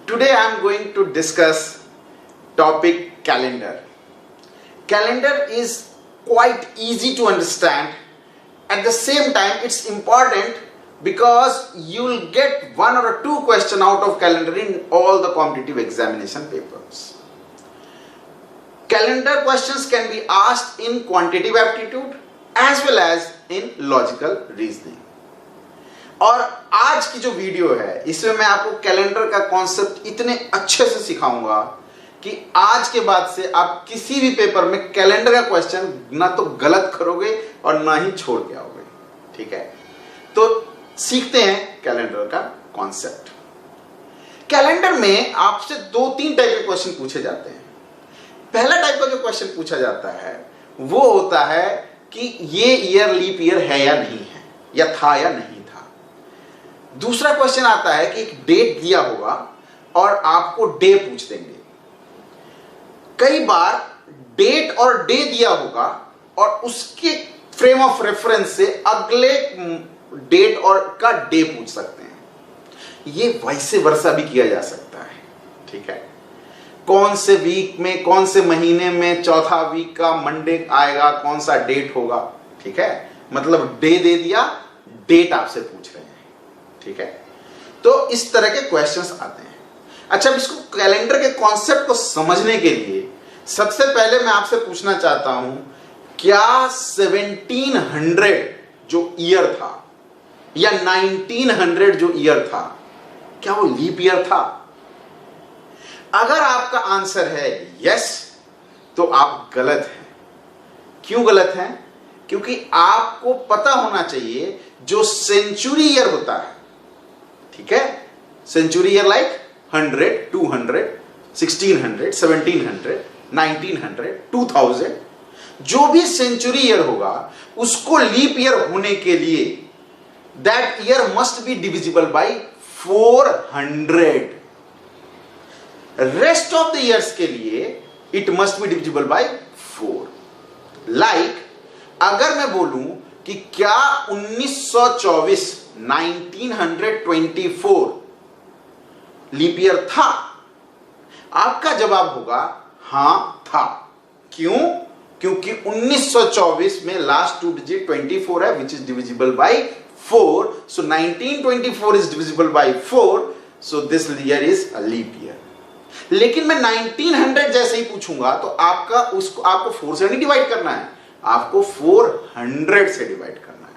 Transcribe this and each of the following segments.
Today I am going to discuss topic calendar. Calendar is quite easy to understand. At the same time, it's important because you will get one or two questions out of calendar in all the competitive examination papers. Calendar questions can be asked in quantitative aptitude as well as in logical reasoning. और आज की जो video है इसमें मैं आपको calendar का concept इतने अच्छे से सिखाऊंगा कि आज के बाद से आप किसी भी पेपर में कैलेंडर का क्वेश्चन ना तो गलत करोगे और ना ही छोड़ के आओगे। ठीक है, तो सीखते हैं कैलेंडर का कॉन्सेप्ट। कैलेंडर में आपसे दो तीन टाइप के क्वेश्चन पूछे जाते हैं। पहला टाइप का जो क्वेश्चन पूछा जाता है वो होता है कि ये ईयर लीप ईयर है या नहीं है, या था या नहीं था। दूसरा क्वेश्चन आता है कि एक डेट दिया होगा और आपको डे पूछ देंगे। कई बार डेट और डे दिया होगा और उसके फ्रेम ऑफ रेफरेंस से अगले डेट और का डे पूछ सकते हैं। ये वैसे वर्षा भी किया जा सकता है। ठीक है, कौन से वीक में, कौन से महीने में चौथा वीक का मंडे आएगा, कौन सा डेट होगा। ठीक है, मतलब डे दे दिया, डेट आपसे पूछ रहे हैं। ठीक है, तो इस तरह के क्वेश्चंस आते हैं। अच्छा, अब इसको कैलेंडर के कॉन्सेप्ट को समझने के लिए सबसे पहले मैं आपसे पूछना चाहता हूं, क्या 1700 जो ईयर था या 1900 जो ईयर था, क्या वो लीप ईयर था? अगर आपका आंसर है यस, तो आप गलत हैं। क्यों गलत हैं? क्योंकि आपको पता होना चाहिए जो सेंचुरी ईयर होता है, ठीक है, सेंचुरी ईयर लाइक 100, 200, 1600, 1700, 1900, 2000, जो भी सेंचुरी ईयर होगा उसको लीप ईयर होने के लिए that year must be divisible by 400। Rest of the years के लिए it must be divisible by 4। Like अगर मैं बोलूं कि क्या 1924 1924 लीप ईयर था, आपका जवाब होगा हां था। क्यों? क्योंकि 1924 में लास्ट टू डिजिट 24 है, which is divisible by 4। So 1924 is divisible by 4, so this year is a leap year. लेकिन मैं 1900 जैसे ही पूछूंगा तो आपको 4 से नहीं डिवाइड करना है, आपको 400 से डिवाइड करना है।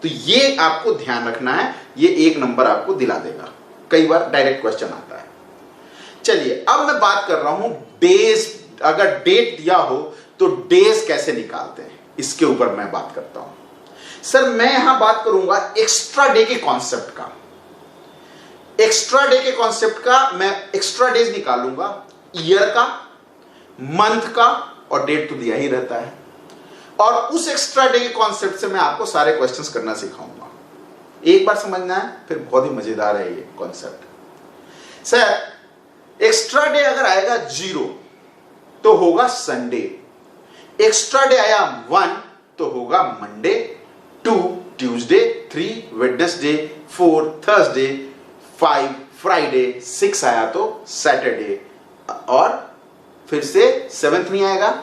तो ये आपको ध्यान रखना है, ये एक नंबर आपको दिला देगा। कई बार डायरेक्ट क्वेश्चन आता है। चलिए, अब मैं बात कर रहा हूं डेज। अगर डेट दिया हो तो डेज कैसे निकालते हैं, इसके ऊपर मैं बात करता हूं। सर, मैं यहां बात करूंगा एक्स्ट्रा डे के कॉन्सेप्ट का। एक्स्ट्रा डे के कॉन्सेप्ट का मैं एक्स्ट्रा डेज निकालूंगा, ईयर का, मंथ का, और डेट तो दिया ही रहता है। और उस एक्स्ट्रा डे के कॉन्सेप्ट से मैं आपको सारे क्वेश्चंस करना सिखाऊंगा। एक बार समझना है, फिर बहुत ही मजेदार है ये कॉन्सेप्ट। सर, एक्स्ट्रा डे अगर आएगा 0 तो होगा संडे। एक्स्ट्रा डे आया 1 तो होगा Monday, 2 Tuesday, 3 Wednesday, 4 Thursday, 5 Friday, 6 आया तो सैटरडे, और फिर से 7th नहीं आएगा,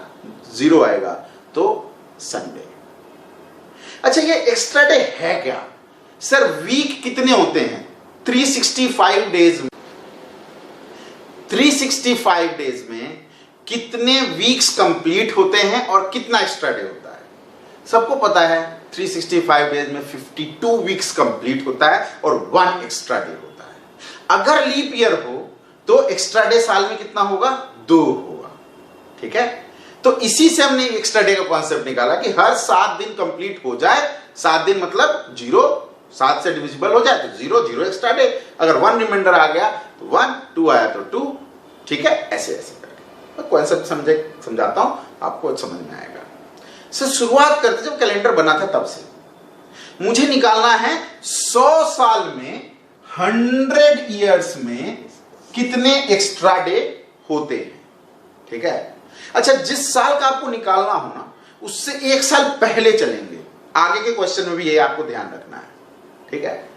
0 आएगा तो संडे। अच्छा, ये एक्स्ट्रा डे है क्या? सर, वीक कितने होते हैं? 365 डेज में 365 डेज में कितने वीक्स कंप्लीट होते हैं और कितना एक्स्ट्रा डे होता है? सबको पता है 365 डेज में 52 वीक्स कंप्लीट होता है और 1 एक्स्ट्रा डे होता है। अगर लीप ईयर हो तो एक्स्ट्रा डे साल में कितना होगा? 2 होगा। ठीक है, तो इसी से हमने एक्स्ट्रा डे का कॉन्सेप्ट निकाला कि हर 7 दिन कंप्लीट हो जाए। 7 दिन मतलब 0, 7 से डिविजिबल हो जाए तो 0, 0 एक्स्ट्रा डे। अगर 1 रिमाइंडर आ गया तो 1, 2 आया तो 2। ठीक है, ऐसे ऐसे करके कॉन्सेप्ट समझाता हूं, आपको समझ में आएगा। सर, शुरुआत करते जब कैलेंडर बना था तब से मुझे निकालना है 100 साल में, 100 ईयर्स में कितने एक्स्ट्रा डे होते हैं। ठीक है, अच्छा, जिस साल का आपको निकालना हो ना, उससे 1 साल पहले चलेंगे। आगे के क्वेश्चन में भी ये आपको ध्यान रखना है। ठीक है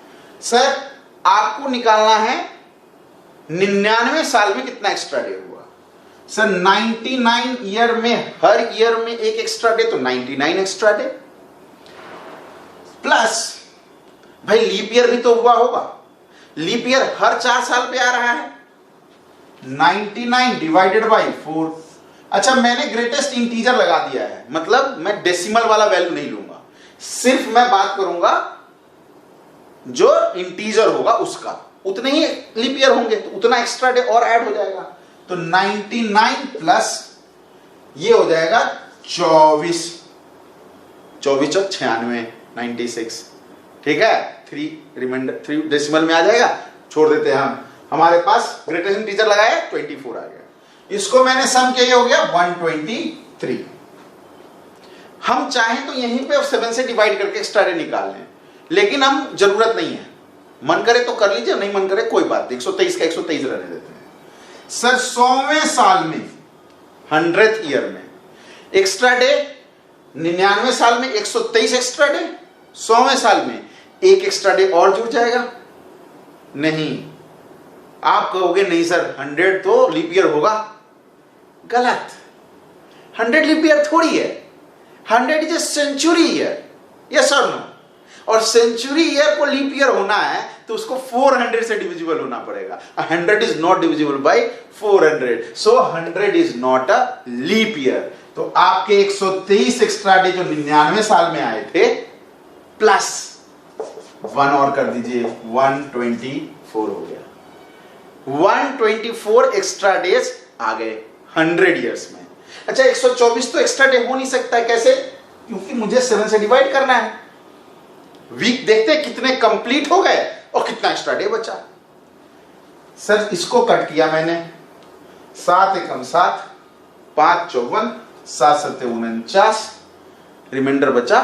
सर, आपको निकालना है 99 साल में कितना एक्स्ट्रा डे हुआ? सर 99 ईयर में हर ईयर में एक एक्स्ट्रा डे, तो 99 एक्स्ट्रा डे प्लस भाई लीप ईयर भी तो हुआ होगा। लीप ईयर हर 4 साल पे आ रहा है। 99 डिवाइडेड बाई 4। अच्छा, मैंने ग्रेटेस्ट इंटीजर लगा दिया है, मतलब मैं डेसिमल वाला वैल्यू नहीं लूंगा, सिर्फ मैं बात करूंगा जो इंटीजर होगा उसका। उतने ही लीप ईयर होंगे तो उतना एक्स्ट्रा डे और ऐड हो जाएगा। तो 99 प्लस ये हो जाएगा 24 और 96, 96। ठीक है, 3 रिमाइंडर 3 डेसिमल में आ जाएगा, छोड़ देते हैं हम। हमारे पास ग्रेटेस्ट इंटीजर लगाया 24 आ गया। इसको मैंने सम किया, ये हो गया 123। हम चाहें तो यहीं पे 7 से डिवाइड करके एक्स्ट्रा डे निकाल लें, लेकिन हम जरूरत नहीं है, मन करे तो कर लीजिए, नहीं मन करे कोई बात नहीं, 123 का 123 रहने देते हैं। सर 100वें साल में 100th ईयर में एक्स्ट्रा डे, 99 साल में 123 एक्स्ट्रा डे, 100वें साल में एक एक्स्ट्रा डे और जुड़ जाएगा। नहीं, आप कहोगे नहीं सर 100 तो लीप ईयर होगा। गलत, 100 लीप ईयर थोड़ी है, 100 is a century year. Yes और नो? और सेंचुरी ईयर को लीप ईयर होना है तो उसको 400 से डिविजिबल होना पड़ेगा। 100 is not divisible by 400, so 100 is not a leap year. तो आपके 123 एक्स्ट्रा डे जो 99 साल में आए थे प्लस 1 और कर दीजिए, 124 हो गया। 124 एक्स्ट्रा डेज आ गए 100 ईयर्स में। अच्छा, 124 तो एक्स्ट्रा डे हो नहीं सकता है, कैसे? क्योंकि मुझे 7 से डिवाइड करना है। वीक देखते हैं कितने कंप्लीट हो गए और कितना एक्स्ट्रा डे बचा। सर इसको कट किया मैंने, 7 एकम 7, 5 54, 7 7 49, रिमाइंडर बचा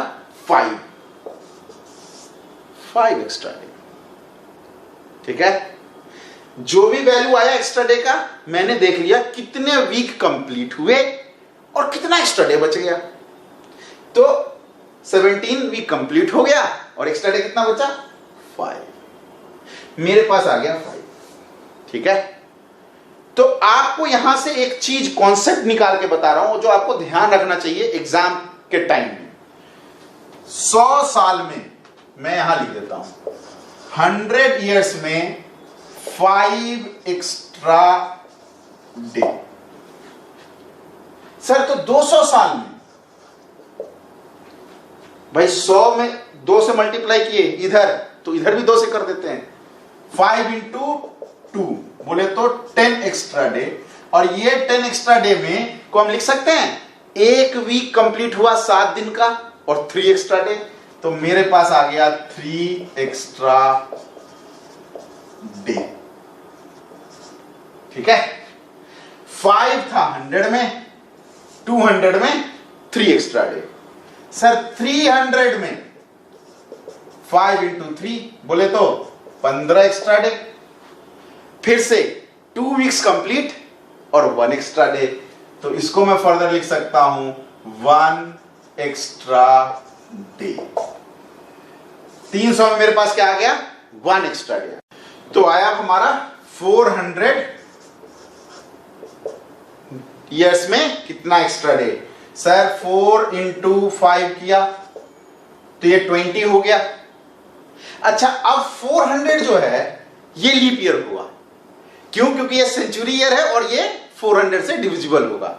5 एक्स्ट्रा डे। ठीक है, जो भी वैल्यू आया एक्स्ट्रा डे का मैंने देख लिया कितने वीक कंप्लीट हुए और कितना एक्स्ट्रा डे बच गया। तो 17 वीक कंप्लीट हो गया और एक्स्ट्रा डे कितना बचा? 5। मेरे पास आ गया 5। ठीक है, तो आपको यहां से एक चीज कॉन्सेप्ट निकाल के बता रहा हूं जो आपको ध्यान रखना चाहिए एग्जाम के टाइम में। 100 साल में मैं यहां लिख देता हूं 100 ईयर्स में 5 एक्स्ट्रा डे। सर तो 200 साल में भाई 100 में 2 से मल्टीप्लाई किए इधर, तो इधर भी 2 से कर देते हैं। 5 इंटू 2 बोले तो 10 एक्स्ट्रा डे, और ये 10 एक्स्ट्रा डे में को हम लिख सकते हैं एक वीक कंप्लीट हुआ 7 दिन का और 3 एक्स्ट्रा डे। तो मेरे पास आ गया 3 एक्स्ट्रा डे। ठीक है, 5 था 100 में, 200 में 3 एक्स्ट्रा डे। सर 300 में 5 इंटू 3 बोले तो 15 एक्स्ट्रा डे। फिर से 2 वीक्स कंप्लीट और 1 एक्स्ट्रा डे। तो इसको मैं फर्दर लिख सकता हूं 1 एक्स्ट्रा डे। 300 में मेरे पास क्या आ गया? 1 एक्स्ट्रा डे। तो आया हमारा 400 ईयर्स में कितना एक्स्ट्रा डे? सर 4 इंटू 5 किया तो ये 20 हो गया। अच्छा, अब 400 जो है ये लीप ईयर हुआ, क्यों? क्योंकि ये सेंचुरी ईयर है और ये 400 से डिविजिबल होगा।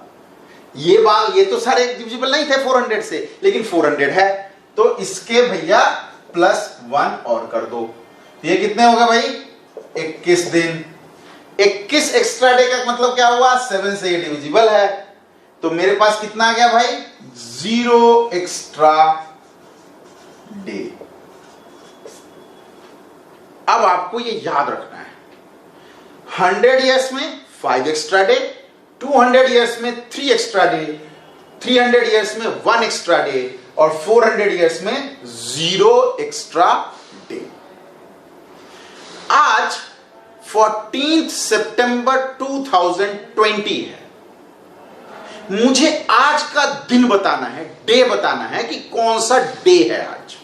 ये तो सारे डिविजिबल नहीं थे 400 से, लेकिन 400 है तो इसके भैया +1 और कर दो। ये कितने हो गए भाई? 21 दिन। 21 एक्स्ट्रा डे का मतलब क्या हुआ? 7 से ये डिविजिबल है, तो मेरे पास कितना आ गया भाई? 0 एक्स्ट्रा डे। अब आपको ये याद रखना है, 100 ईयर्स में 5 एक्स्ट्रा डे, 200 ईयर्स में 3 एक्स्ट्रा डे, 300 ईयर्स में 1 एक्स्ट्रा डे और 400 ईयर्स में 0 एक्स्ट्रा डे। आज 14 सितंबर 2020 है। मुझे आज का दिन बताना है, डे बताना है कि कौन सा डे है आज।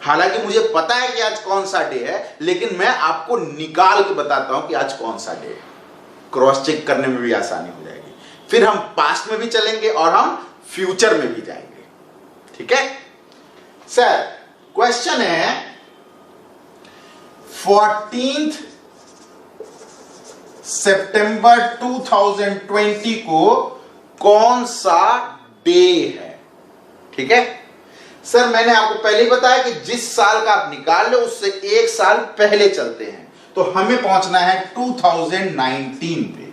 हालांकि मुझे पता है कि आज कौन सा डे है, लेकिन मैं आपको निकाल के बताता हूं कि आज कौन सा डे है। क्रॉस चेक करने में भी आसानी हो जाएगी। फिर हम पास्ट में भी चलेंगे और हम फ्यूचर में भी जाएंगे। ठीक है सर, क्वेश्चन है 14 सितंबर 2020 को कौन सा डे है। ठीक है सर, मैंने आपको पहले ही बताया कि जिस साल का आप निकाल लो उससे एक साल पहले चलते हैं, तो हमें पहुंचना है 2019 पे।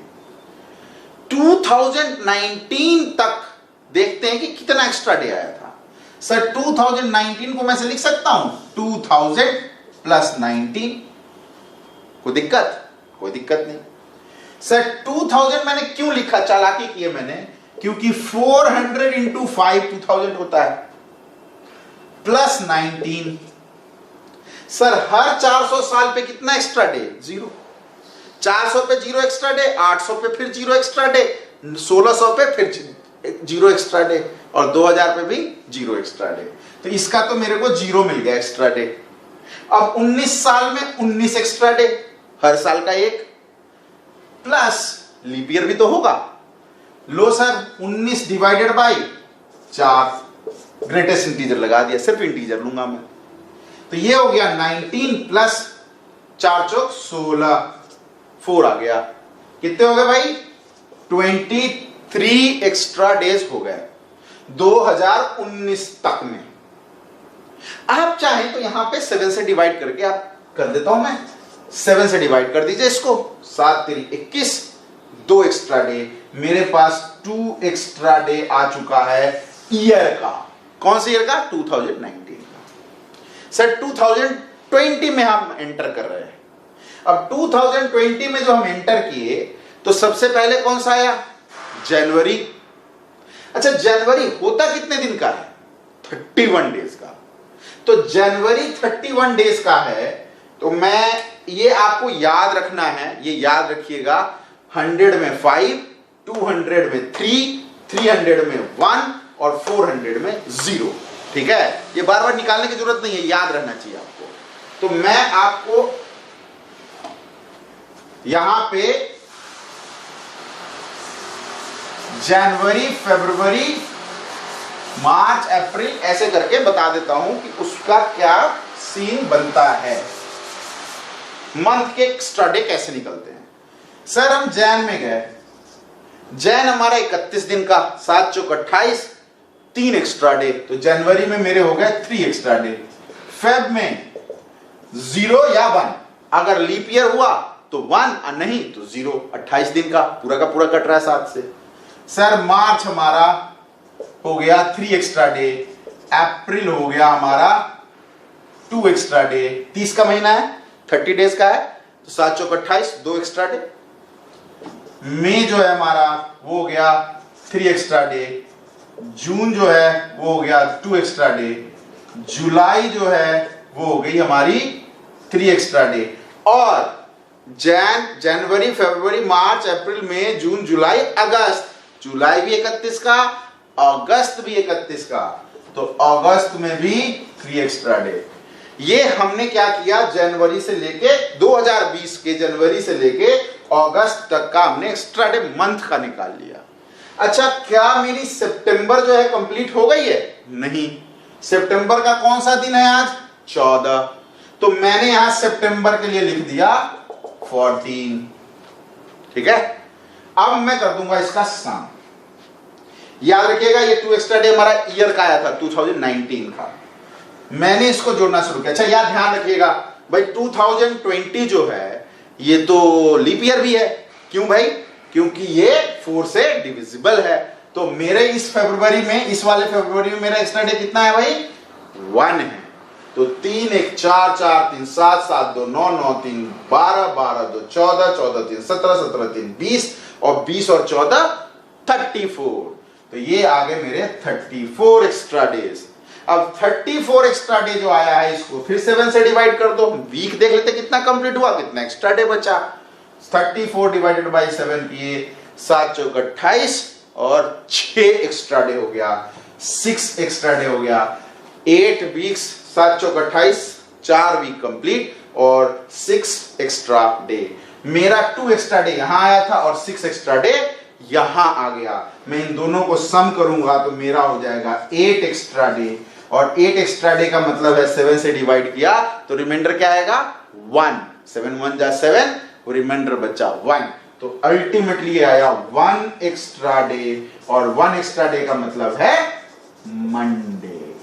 2019 तक देखते हैं कि कितना एक्स्ट्रा डे आया था। सर 2019 को मैं से लिख सकता हूं 2000 प्लस 19। कोई दिक्कत? कोई दिक्कत नहीं। सर 2000 मैंने क्यों लिखा, चालाकी की है मैंने, क्योंकि 400 इंटू 5 2000 होता है, प्लस 19। सर हर 400 साल पे कितना एक्स्ट्रा डे? 0। 400 पे 0 एक्स्ट्रा डे, 800 पे फिर 0 एक्स्ट्रा डे, 1600 पे फिर 0 एक्स्ट्रा डे, और 2000 पे भी 0 एक्स्ट्रा डे। तो इसका तो मेरे को 0 मिल गया एक्स्ट्रा डे। अब 19 साल में 19 एक्स्ट्रा डे, हर साल का एक, प्लस लीप ईयर भी तो होगा। लो sir 19 divided by 4, greatest integer लगा दिया, सिर्फ इंटीजर लूंगा मैं। तो ये हो गया 19 प्लस 4 चौक 16, 4 आ गया। कितने हो गए भाई? 23 एक्स्ट्रा डेज हो गए 2019 तक में। आप चाहें तो यहां पे 7 से डिवाइड करके आप कर देता हूं मैं, 7 से डिवाइड कर दीजिए इसको, 7 3 21, 2 एक्स्ट्रा डे। मेरे पास 2 एक्स्ट्रा डे आ चुका है ईयर का। कौन से ईयर का? 2019 का। सर 2020 में हम एंटर कर रहे हैं। अब 2020 में जो हम एंटर किए तो सबसे पहले कौन सा आया? जनवरी। अच्छा जनवरी होता कितने दिन का है? 31 डेज का। तो जनवरी 31 डेज का है, तो मैं ये आपको याद रखना है, ये याद रखिएगा, 100 में 5, 200 में 3, 300 में 1 और 400 में 0। ठीक है, ये बार बार निकालने की जरूरत नहीं है, याद रहना चाहिए आपको। तो मैं आपको यहां पे जनवरी, फरवरी, मार्च, अप्रैल ऐसे करके बता देता हूं कि उसका क्या सीन बनता है, मंथ के एक्स्ट्रा डे कैसे निकलते हैं। सर हम जैन में गए, जैन हमारा 31 दिन का, 7 चौक 28, 3 एक्स्ट्रा डे, तो जनवरी में मेरे हो गए 3 एक्स्ट्रा डे। फेब में 0 या 1, अगर लीप ईयर हुआ तो 1 और नहीं तो 0, 28 दिन का पूरा कट रहा है 7 से। सर मार्च हमारा हो गया 3 एक्स्ट्रा डे, अप्रैल हो गया हमारा 2 एक्स्ट्रा डे, 30 का महीना है, 30 डेज का है, तो 7 चौक 28, 2 एक्स्ट्रा डे। मई जो है हमारा वो हो गया 3 एक्स्ट्रा डे, जून जो है वो हो गया 2 एक्स्ट्रा डे, जुलाई जो है वो हो गई हमारी 3 एक्स्ट्रा डे, और जनवरी, फरवरी, मार्च, अप्रैल, मई, जून, जुलाई, अगस्त, जुलाई भी 31 का, अगस्त भी 31 का, तो अगस्त में भी 3 एक्स्ट्रा डे। ये हमने क्या किया, जनवरी से लेके 2020 के जनवरी से लेके अगस्त तक का हमने एक्स्ट्रा डे मंथ का निकाल लिया। अच्छा क्या मेरी सितंबर जो है कंप्लीट हो गई है? नहीं, सितंबर का कौन सा दिन है आज? 14, तो मैंने यहां सितंबर के लिए लिख दिया 14। ठीक है, अब मैं कर दूंगा इसका सम। याद रखिएगा ये 2 एक्स्ट्रा डे हमारा ईयर का आया था 2019 का, मैंने इसको जोड़ना शुरू किया। अच्छा याद ध्यान रखिएगा भाई 2020 जो है ये तो लीप ईयर भी है। क्यों भाई? क्योंकि ये 4 से डिविजिबल है। तो मेरे इस फरवरी में, इस वाले फरवरी में मेरा एक्स्ट्रा डे कितना है भाई? 1 है। तो 3 1 4 4 3 7 7 2 9 9 3 12 12 2 14 14 3 17 17 3 20 और 20 और 14 34। तो ये आ गए मेरे 34 एक्स्ट्रा डेज। अब 34 एक्स्ट्रा डे जो आया है इसको फिर 7 से डिवाइड कर दो, वीक देख लेते कितना कंप्लीट हुआ, कितना एक्स्ट्रा डे बचा। 34 डिवाइडेड बाई 7 किए, 7 चौक 28 और 6 एक्स्ट्रा डे हो गया, 6 एक्स्ट्रा डे हो गया। 8 वीक्स 7 चौक 28, 4 वीक कंप्लीट और 6 एक्स्ट्रा डे। मेरा 2 एक्स्ट्रा डे यहां आया था और 6 एक्स्ट्रा डे यहां आ गया। मैं इन दोनों को सम करूंगा तो मेरा हो जाएगा 8 एक्स्ट्रा डे, और 8 एक्स्ट्रा डे का मतलब है 7 से डिवाइड किया तो रिमाइंडर क्या आएगा 1। 7 1 जा 7, रिमाइंडर बचा 1। तो अल्टीमेटली आया 1 एक्स्ट्रा डे, और 1 एक्स्ट्रा डे का मतलब है मंडे।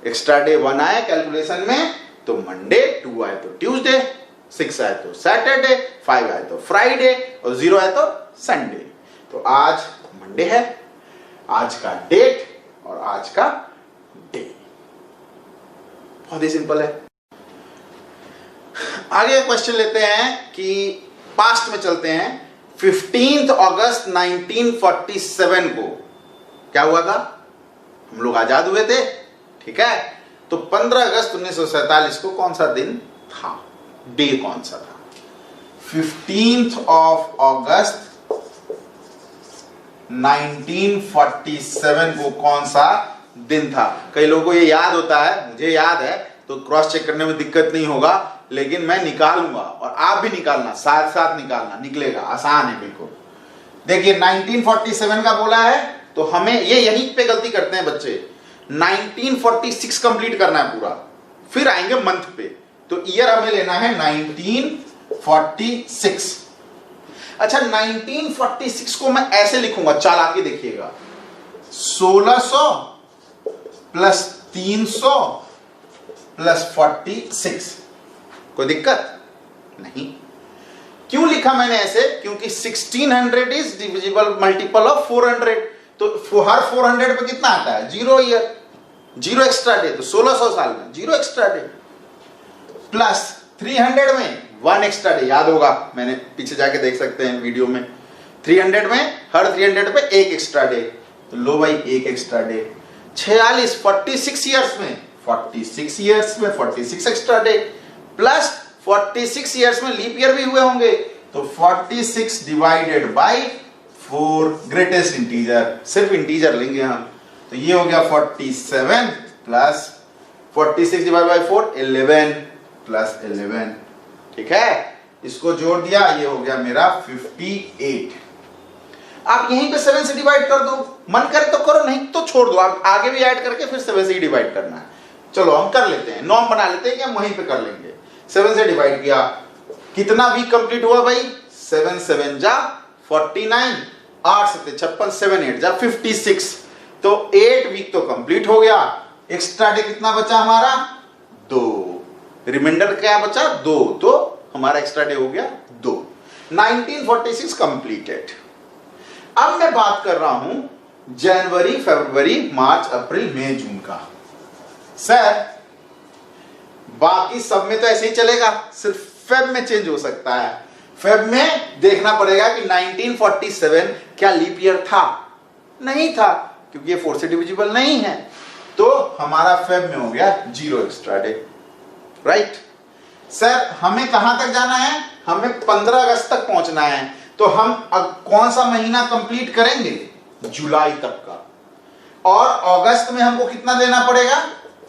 एक्स्ट्रा डे 1 आया कैलकुलेशन में तो मंडे, 2 आए तो ट्यूसडे, 6 आए तो सैटरडे, 5 आए तो फ्राइडे और 0 आए तो संडे। तो आज मंडे है, आज का डेट और आज का डे। बहुत ही सिंपल है। आगे क्वेश्चन लेते हैं कि पास्ट में चलते हैं। 15 अगस्त 1947 को क्या हुआ था? हम लोग आजाद हुए थे, ठीक है। तो 15 अगस्त 1947 को कौन सा दिन था? डे कौन सा था? 15th of August 1947 को कौन सा दिन था? कई लोगों को ये याद होता है, मुझे याद है, तो क्रॉस चेक करने में दिक्कत नहीं होगा, लेकिन मैं निकालूंगा और आप भी निकालना, साथ साथ निकालना, निकलेगा, आसान है बिल्कुल। देखिए 1947 का बोला है तो हमें ये यहीं पे गलती करते हैं बच्चे। 1946 कंप्लीट करना है पूरा, फिर आएंगे मंथ पे। तो ईयर हमें लेना है 1946। अच्छा 1946 को मैं ऐसे लिखूंगा, चालाकी देखिएगा, 1600 प्लस 300 प्लस 46। कोई दिक्कत नहीं। क्यों लिखा मैंने ऐसे? क्योंकि 1600 इज डिविजिबल मल्टीपल ऑफ 400। तो हर 400 पे कितना आता है? 0 ईयर, 0 एक्स्ट्रा डे। तो 1600 साल में 0 एक्स्ट्रा डे, प्लस 300 में 1 एक्स्ट्रा डे। याद होगा, मैंने पीछे जाके देख सकते हैं वीडियो में। 300 में हर 300 पे 1 एक्स्ट्रा डे। तो लो भाई 1 एक्स्ट्रा डे। 46 46 ईयर्स में 46 ईयर्स में 46 एक्स्ट्रा डे, प्लस 46 ईयर्स में लीप ईयर भी हुए होंगे। तो 46 डिवाइडेड बाय 4, ग्रेटेस्ट इंटीजर, सिर्फ इंटीजर लेंगे हम। तो ये हो गया 47 प्लस 46 डिवाइड बाय 4, 11 प्लस 11, ठीक है। इसको जोड़ दिया, ये हो गया मेरा 58। आप यहीं पे 7 से डिवाइड कर दो, मन करे तो करो, नहीं तो छोड़ दो। आप आगे भी ऐड करके फिर 7 से ही डिवाइड करना है। चलो हम कर लेते हैं, नॉर्म बना लेते हैं कि हम वहीं पे कर लेंगे। 7 से डिवाइड किया, कितना वीक कंप्लीट हुआ भाई? 7 7 जा 49, 8 7 56, 7 8 जा 56। तो 8 वीक तो कंप्लीट हो गया। एक्स्ट्रा डे कितना बचा हमारा? 2। रिमाइंडर क्या बचा? 2। तो हमारा एक्स्ट्रा डे हो गया 2। 1946 कंप्लीटेड। अब मैं बात कर रहा हूं जनवरी, फरवरी, मार्च, अप्रैल, मई, जून का। सर बाकी सब में तो ऐसे ही चलेगा, सिर्फ फेब में चेंज हो सकता है। फेब में देखना पड़ेगा कि 1947 क्या लीप ईयर था? नहीं था, क्योंकि ये 4 से डिविजिबल नहीं है। तो हमारा फेब में हो गया 0 एक्स्ट्रा डे, राइट। सर हमें कहां तक जाना है? हमें 15 अगस्त तक पहुंचना है। तो हम कौन सा महीना कंप्लीट करेंगे? जुलाई तक का। और अगस्त में हमको कितना लेना पड़ेगा?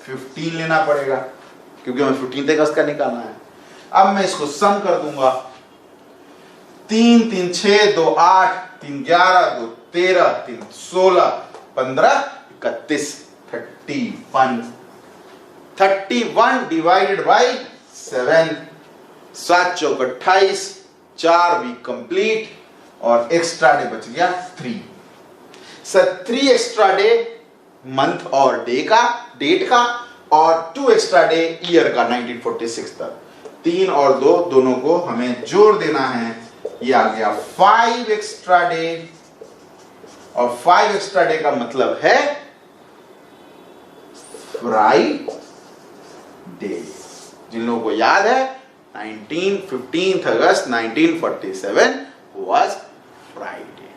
15 लेना पड़ेगा, क्योंकि हमें 15 अगस्त का निकालना है। अब मैं इसको सम कर दूंगा। 3 3 6 2 8 3 11 2 13 3 16 15 31 31 डिवाइडेड बाय 7, 7 चौक 28, 4 वीक कंप्लीट और एक्स्ट्रा डे बच गया 3। सर 3 एक्स्ट्रा डे मंथ और डे का, डेट का, और 2 एक्स्ट्रा डे ईयर का 1946 तक। 3 और 2 दोनों को हमें जोड़ देना है। ये आ गया 5 एक्स्ट्रा डे, और 5 एक्स्ट्रा डे का मतलब है फ्राइडे। जिन लोगों को याद है 15th अगस्त 1947 वाज फ्राइडे,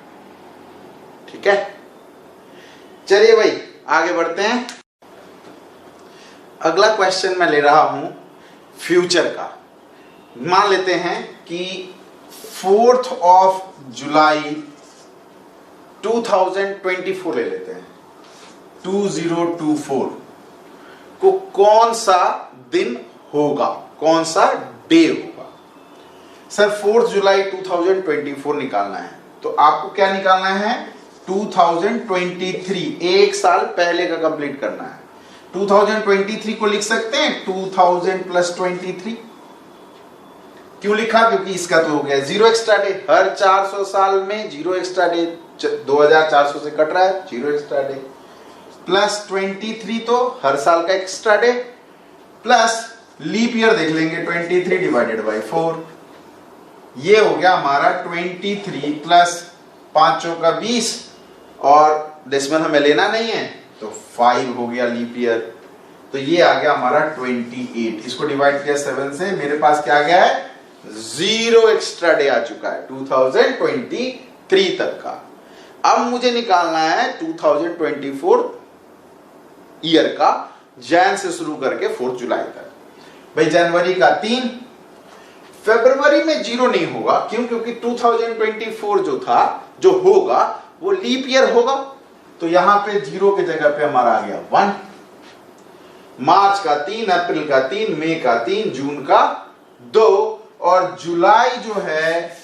ठीक है। चलिए भाई आगे बढ़ते हैं। अगला क्वेश्चन मैं ले रहा हूं फ्यूचर का। मान लेते हैं कि 4th of जुलाई 2024 ले लेते हैं, 2024। को कौन सा दिन होगा, कौन सा डे होगा? सर 4 जुलाई 2024 निकालना है, तो आपको क्या निकालना है? 2023, एक साल पहले का कंप्लीट करना है। 2023 को लिख सकते हैं 2000 प्लस 23। क्यों लिखा? क्योंकि इसका तो हो गया जीरो एक्स्ट्रा डे, हर 400 साल में जीरो एक्स्ट्रा डे, 2400 से कट रहा है, जीरो एक्स्ट्रा डे, प्लस 23 तो हर साल का extra day, plus leap year देख लेंगे 23 डिवाइडेड बाई 4, ये हो गया हमारा 23 प्लस 5 चौका 20, और डेसिमल हमें लेना नहीं है तो 5 हो गया लीप ईयर, तो ये आ गया हमारा 28। इसको डिवाइड किया 7 से, मेरे पास क्या आ गया है? जीरो एक्स्ट्रा डे आ चुका है 2023 तक का। अब मुझे निकालना है 2024 ईयर का, जैन से शुरू करके 4 जुलाई तक। भाई जनवरी का 3, फरवरी में जीरो नहीं होगा, क्यों? क्योंकि 2024 जो था, जो होगा वो लीप ईयर होगा, तो यहां पे जीरो के जगह पे हमारा आ गया 1। मार्च का 3, अप्रैल का 3, मई का 3, जून का 2, और जुलाई जो है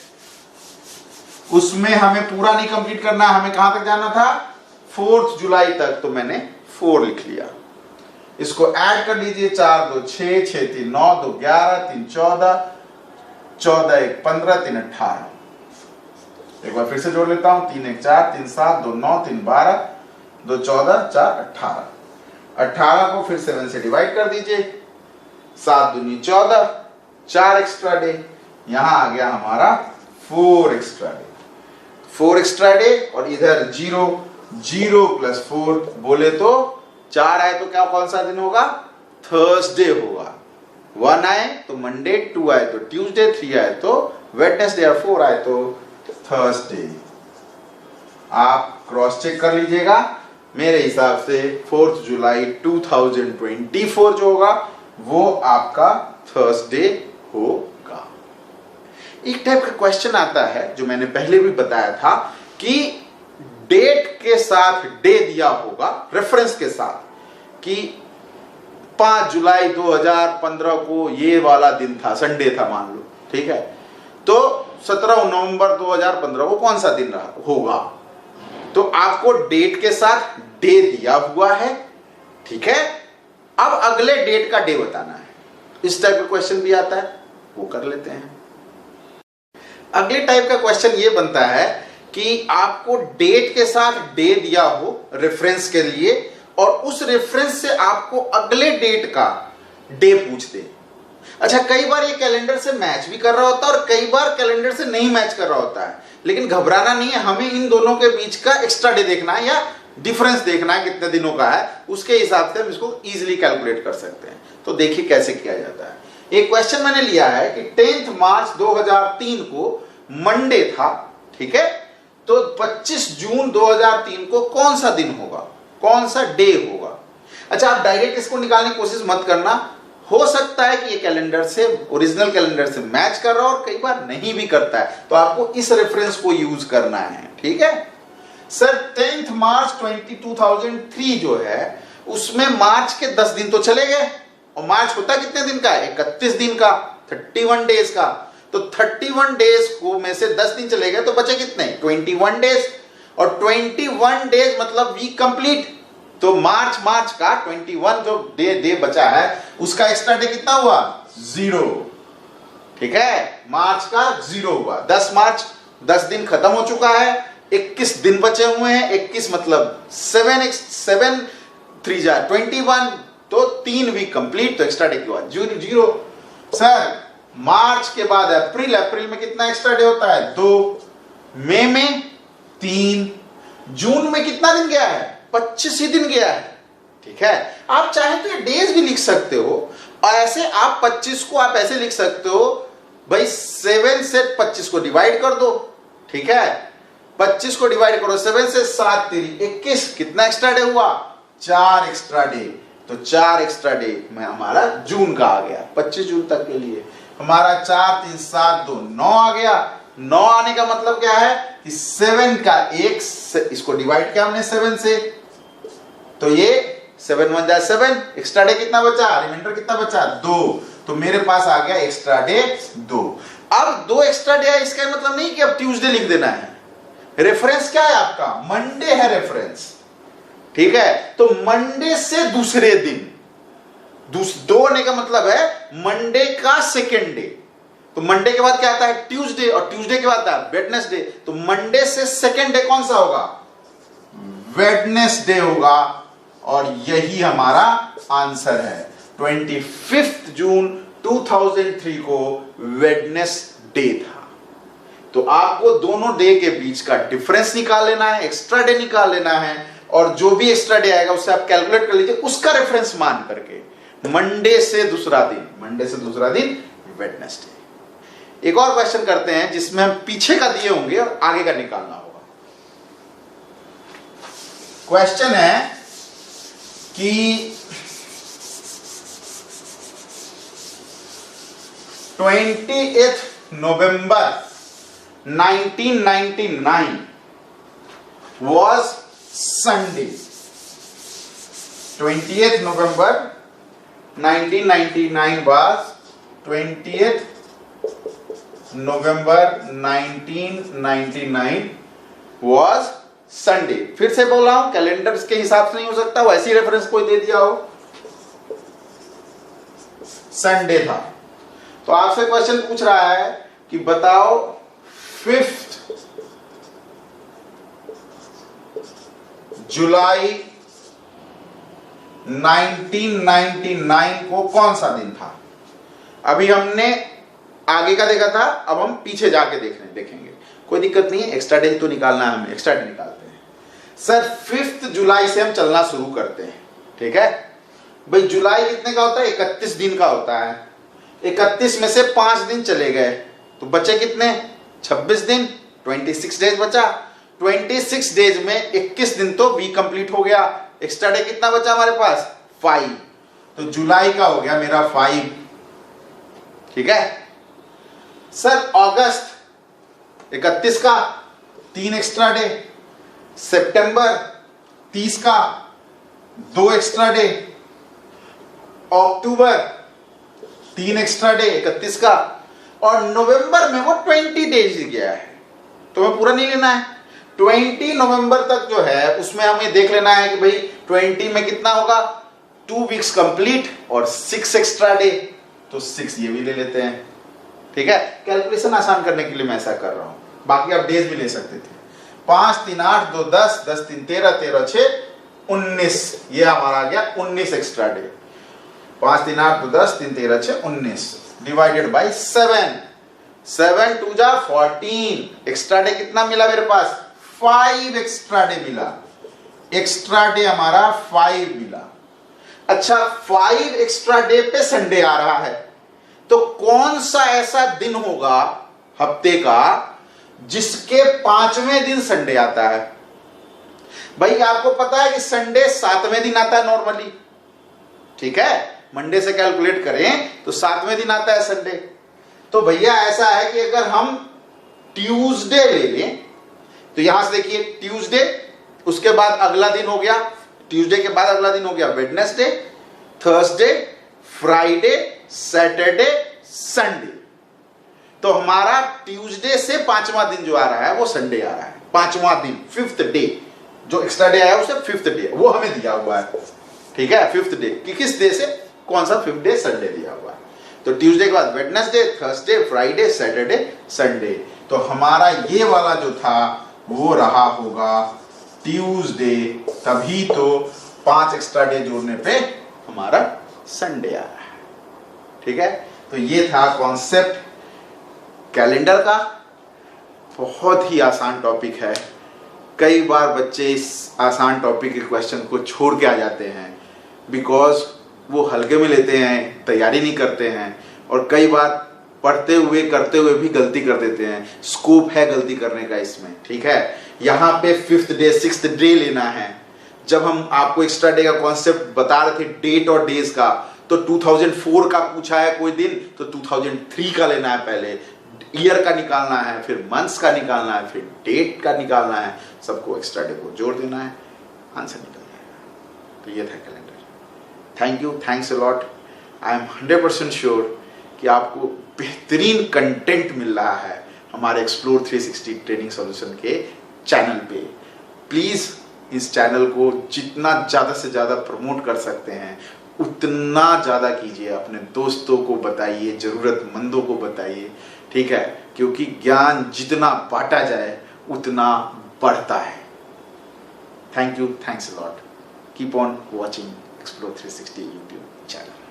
उसमें हमें पूरा नहीं कंप्लीट करना, हमें कहां तक जाना था? 4 जुलाई तक, तो मैंने 4 लिख लिया। इसको ऐड कर लीजिए, 4 2 6, 6 3 9, 2 11, 3 14, 14 1 15, 3 18। एक बार फिर से जोड़ लेता हूं, 3 1 4, 3 7, 2 9, 3 12, 2 14, 4 18। 18 को फिर 7 से डिवाइड कर दीजिए, 7 दूनी 14, 4 एक्स्ट्रा डे, यहां आ गया हमारा 4 एक्स्ट्रा डे, 4 एक्स्ट्रा डे, और इधर 0, 0 प्लस 4 बोले तो 4 आए तो क्या, कौन सा दिन होगा? थर्सडे होगा। 1 आए तो मंडे, 2 आए तो ट्यूसडे, 3 आए तो वेडनेसडे, और 4 आए तो थर्सडे। आप क्रॉस चेक कर लीजिएगा, मेरे हिसाब से 4 जुलाई 2024 जो होगा वो आपका थर्सडे होगा। एक टाइप का क्वेश्चन आता है जो मैंने पहले भी बताया था कि डेट के साथ डे दिया होगा, रेफरेंस के साथ, कि 5 जुलाई 2015 को ये वाला दिन था, संडे था मान लो, ठीक है, तो 17 नवंबर 2015 को कौन सा दिन रहा होगा? तो आपको डेट के साथ डे दिया हुआ है, ठीक है, अब अगले डेट का डे बताना है। इस टाइप का क्वेश्चन भी आता है, वो कर लेते हैं। अगले टाइप का क्वेश्चन ये बनता है कि आपको डेट के साथ डे दिया हो रेफरेंस के लिए, और उस रेफरेंस से आपको अगले डेट का डे पूछ दे। अच्छा, कई बार ये कैलेंडर से मैच भी कर रहा होता है और कई बार कैलेंडर से नहीं मैच कर रहा होता है, लेकिन घबराना नहीं है, हमें इन दोनों के बीच का एक्स्ट्रा डे देखना है या डिफरेंस देखना है कितने दिनों का है, उसके हिसाब से हम इसको इजीली कैलकुलेट कर सकते हैं। तो देखिए कैसे किया जाता है। एक क्वेश्चन मैंने लिया है कि 10 मार्च 2003 को मंडे था, ठीक है, तो 25 जून 2003 को कौन सा दिन होगा, कौन सा डे होगा? अच्छा, आप डायरेक्ट इसको निकालने की कोशिश मत करना, हो सकता है कि ये कैलेंडर से, ओरिजिनल कैलेंडर से मैच कर रहा हो और कई बार नहीं भी करता है, तो आपको इस रेफरेंस को यूज करना है, ठीक है। सर 10 मार्च 2003 जो है उसमें मार्च के 10 दिन तो चले गए, और मार्च होता कितने दिन का? 31 दिन का, 31 डेज का, तो 31 डेज को में से 10 दिन चले गए तो बचे कितने? 21 डेज, और 21 डेज मतलब वीक कंप्लीट, तो मार्च का 21 जो डे बचा है उसका एक्स्ट्रा डे कितना हुआ? 0, ठीक है, मार्च का 0 हुआ। 10 मार्च 10 दिन खत्म हो चुका है, 21 दिन बचे हुए हैं, 21 मतलब 7 3 जा 21, तो 3 वीक कंप्लीट, तो एक्स्ट्रा डे क्या हुआ? 0। सर मार्च के बाद अप्रैल, अप्रैल में कितना एक्स्ट्रा डे होता है? 2, मई में 3, जून में कितना दिन गया है? 25 ही दिन गया है, ठीक है। आप चाहे तो ये डेज भी लिख सकते हो, और ऐसे आप 25 को आप ऐसे लिख सकते हो भाई, 7 से 25 को डिवाइड कर दो, ठीक है, 25 को डिवाइड करो 7 से, 7 3 21, कितना एक्स्ट्रा डे हुआ? 4 एक्स्ट्रा डे, तो 4 एक्स्ट्रा डे में हमारा जून का आ गया, 25 जून तक के लिए हमारा 4 3 7 2 9 आ गया। 9 आने का मतलब क्या है कि 7 का 1, इसको डिवाइड किया हमने 7 से, तो ये 7 1 जा 7, एक्स्ट्रा डे कितना बचा, रिमाइंडर कितना बचा 2, तो मेरे पास आ गया एक्स्ट्रा डे 2। अब 2 एक्स्ट्रा डे है, इसका मतलब नहीं कि अब ट्यूसडे लिख देना है, रेफरेंस क्या है आपका, मंडे है रेफरेंस, ठीक है। तो मंडे से दूसरे दिन, 2 होने का मतलब है मंडे का सेकेंड डे, तो मंडे के बाद क्या आता है ट्यूसडे, और ट्यूसडे के बाद आता है वेडनेसडे, तो मंडे से सेकेंड डे कौन सा होगा, वेडनेसडे होगा, और यही हमारा आंसर है। 25 जून 2003 को वेडनेसडे था। तो आपको दोनों डे के बीच का डिफरेंस निकाल लेना है, एक्स्ट्रा डे निकाल लेना है, और जो भी एक्स्ट्रा डे आएगा उससे आप कैलकुलेट कर लीजिए, उसका रेफरेंस मान करके मंडे से दूसरा दिन वेडनेसडे। एक और क्वेश्चन करते हैं जिसमें हम पीछे का दिए होंगे और आगे का निकालना होगा। क्वेश्चन है कि 28 नवंबर 1999 was Sunday। 28 November 1999 was 20th November 1999 was Sunday। फिर से बोल रहा हूं, कैलेंडर के हिसाब से नहीं हो सकता, वैसी रेफरेंस कोई दे दिया हो, संडे था। तो आपसे क्वेश्चन पूछ रहा है कि बताओ 5 जुलाई 1999 को कौन सा दिन था। अभी हमने आगे का देखा था, अब हम पीछे जाके देखेंगे, कोई दिक्कत नहीं है, एक्स्ट्रा डे तो निकालना है, हमें एक्स्ट्रा डे निकालते हैं। सर 5 जुलाई से हम चलना शुरू करते हैं, ठीक है भाई। जुलाई कितने का होता है, 31 दिन का होता है, 31 में से 5 दिन चले गए तो बचे कितने, 26 दिन, 26 डेज बचा। 26 डेज में 21 दिन तो वी कंप्लीट हो गया, एक्स्ट्रा डे कितना बचा हमारे पास 5, तो जुलाई का हो गया मेरा 5, ठीक है। सर अगस्त 31 का 3 एक्स्ट्रा डे, सितंबर 30 का 2 एक्स्ट्रा डे, अक्टूबर 3 एक्स्ट्रा डे 31 का, और नवंबर में वो 20 डेज गया है, तो हमें पूरा नहीं लेना है। 20 नवंबर तक जो है उसमें हमें देख लेना है कि भाई 20 में कितना होगा, 2 वीक्स कंप्लीट और 6 एक्स्ट्रा डे, तो 6 ये भी ले लेते हैं, ठीक है। कैलकुलेशन आसान करने के लिए मैं ऐसा कर रहा हूं, बाकी आप डेज भी ले सकते थे। 5 3 8 2 10, 10 3 13, 13 6 19, ये हमारा आ गया 19 एक्स्ट्रा डे। 5 3 8 2 10, 3 13 6 19 डिवाइडेड बाई 7, 7 2 जा 14, एक्स्ट्रा डे कितना मिला मेरे पास, 5 एक्स्ट्रा डे मिला, एक्स्ट्रा डे हमारा 5 मिला। अच्छा 5 एक्स्ट्रा डे पे संडे आ रहा है, तो कौन सा ऐसा दिन होगा हफ्ते का जिसके 5वें दिन संडे आता है। भाई आपको पता है कि संडे 7वें दिन आता है नॉर्मली, ठीक है, मंडे से कैलकुलेट करें तो 7वें दिन आता है संडे। तो भैया ऐसा है कि अगर हम ट्यूसडे ले लें, तो यहां से देखिए ट्यूसडे, उसके बाद अगला दिन हो गया, ट्यूसडे के बाद अगला दिन हो गया Wednesday, Thursday, Friday, Saturday, Sunday. तो हमारा ट्यूसडे से 5वां दिन जो आ रहा है वो संडे आ रहा है, 5वां दिन, 5th डे, जो एक्स्ट्रा डे आया उसे 5th डे वो हमें दिया हुआ है, ठीक है। 5th डे कि किस डे से, कौन सा 5th डे, संडे दिया हुआ है। तो ट्यूसडे के बाद Wednesday, Thursday, Friday, Saturday, Sunday, तो हमारा ये वाला जो था वो रहा होगा ट्यूसडे, तभी तो 5 एक्स्ट्रा डे जोड़ने पे हमारा संडे आ रहा है, ठीक है। तो ये था कॉन्सेप्ट कैलेंडर का, बहुत ही आसान टॉपिक है। कई बार बच्चे इस आसान टॉपिक के क्वेश्चन को छोड़ के आ जाते हैं, बिकॉज वो हल्के में लेते हैं, तैयारी नहीं करते हैं, और कई बार पढ़ते हुए करते हुए भी गलती कर देते हैं। स्कोप है गलती करने का इसमें, ठीक है। यहाँ पे 5th डे 6th डे लेना है। जब हम आपको एक्स्ट्रा डे का कॉन्सेप्ट बता रहे थे डेट और डेज का, तो 2004 का पूछा है कोई दिन, तो 2003 का लेना है, पहले ईयर का निकालना है, फिर मंथ्स का निकालना है, फिर डेट का निकालना है, सबको एक्स्ट्रा डे को जोड़ देना है, आंसर निकल जाएगा। तो ये था calendar. Thank you, thanks a lot. I am 100% sure कि आपको बेहतरीन कंटेंट मिल रहा है हमारे एक्सप्लोर 360 ट्रेनिंग सॉल्यूशन के चैनल पे। प्लीज़ इस चैनल को जितना ज़्यादा से ज़्यादा प्रमोट कर सकते हैं उतना ज़्यादा कीजिए, अपने दोस्तों को बताइए, ज़रूरतमंदों को बताइए, ठीक है, क्योंकि ज्ञान जितना बांटा जाए उतना बढ़ता है। Thank you, thanks a lot. Keep on watching explore 360 YouTube channel.